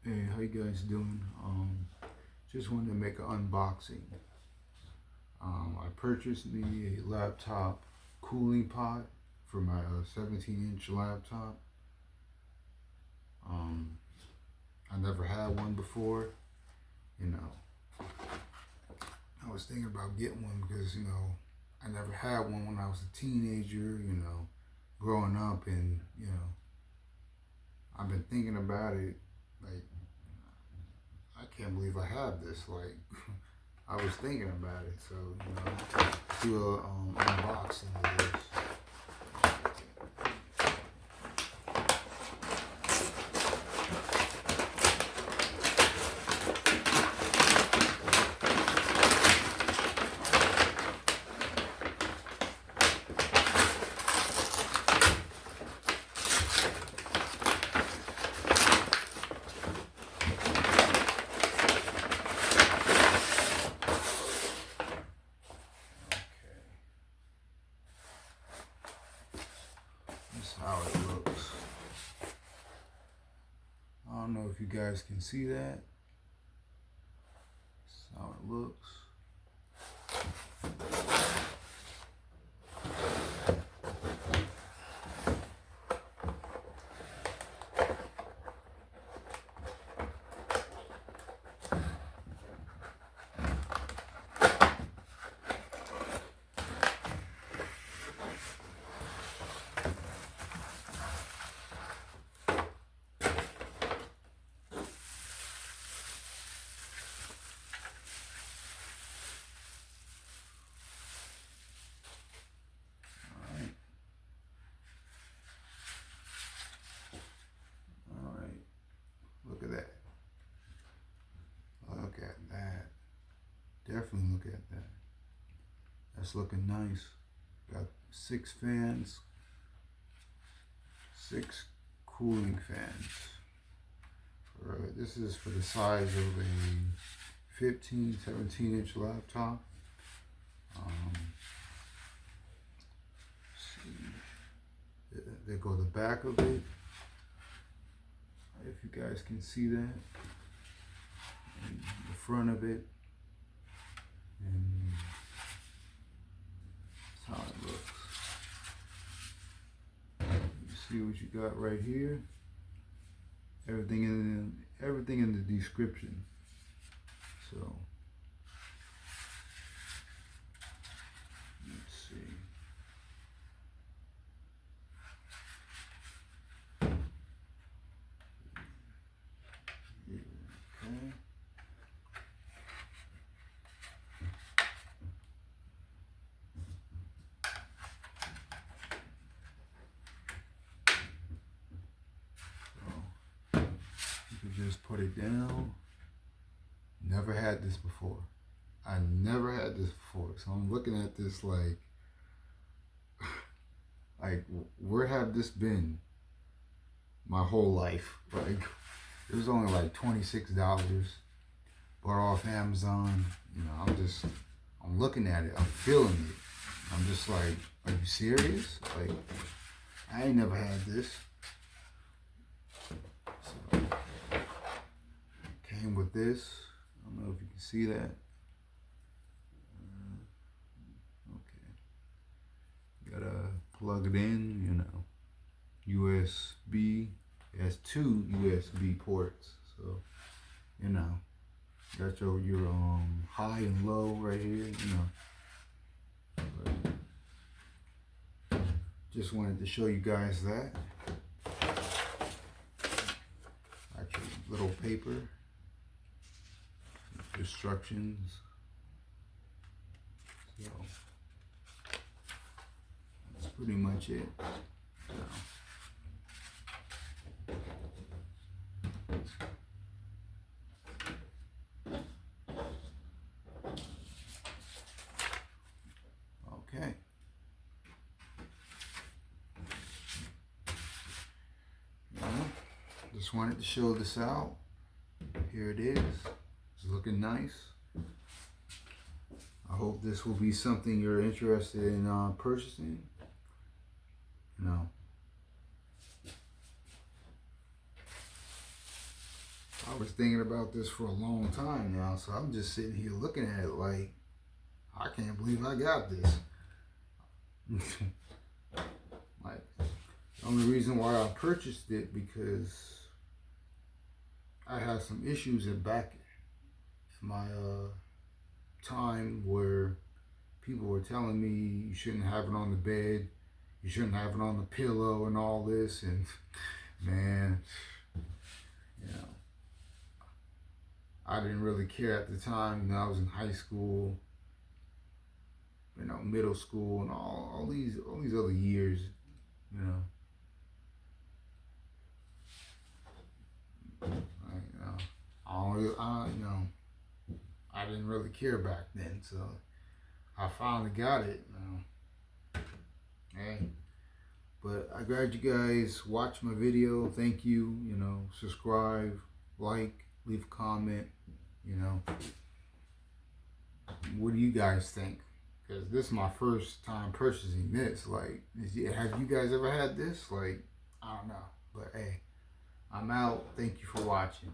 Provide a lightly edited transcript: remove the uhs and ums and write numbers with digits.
Hey, how you guys doing? Just wanted to make an unboxing. I purchased me a laptop cooling pot for my 17-inch laptop. Um, I never had one before. You know, I was thinking about getting one because I never had one when I was a teenager. Growing up, and I've been thinking about it. Like, I can't believe I have this. Like, I was thinking about it, so do a unboxing of this. This is how it looks. I don't know if you guys can see that. This is how it looks. Look at that. Look at that. Definitely look at that. That's looking nice. Got 6 fans, 6 cooling fans. This is for the size of a 17-inch laptop. There go the back of it. If you guys can see that, and the front of it, and that's how it looks. You see what you got right here. Everything in the description. So let's see. Just put it down. Never had this before. I never had this before. So I'm looking at this like where have this been my whole life? Like, it was only like $26. Bought off Amazon. I'm looking at it. I'm feeling it. I'm just like, are you serious? Like, I ain't never had this. So, came with this. I don't know if you can see that. Okay. Gotta plug it in, USB. It has 2 USB ports. So, got your high and low right here, But just wanted to show you guys that. Actually, little paper. Instructions. So that's pretty much it. Okay. Just wanted to show this out. Here it is. It's looking nice. I hope this will be something you're interested in purchasing. I was thinking about this for a long time now, so I'm just sitting here looking at it like, I can't believe I got this. Like, the only reason why I purchased it because I had some issues in back my time where people were telling me you shouldn't have it on the bed, you shouldn't have it on the pillow and all this, and man, you know, I didn't really care at the time. You know, I was in high school, you know, middle school, and all these other years, you know. I didn't really care back then, so I finally got it. Hey, but I'm glad you guys watched my video. Thank you. You know, subscribe, like, leave a comment. You know, what do you guys think? Because this is my first time purchasing this. Like, have you guys ever had this? Like, I don't know, but hey, I'm out. Thank you for watching.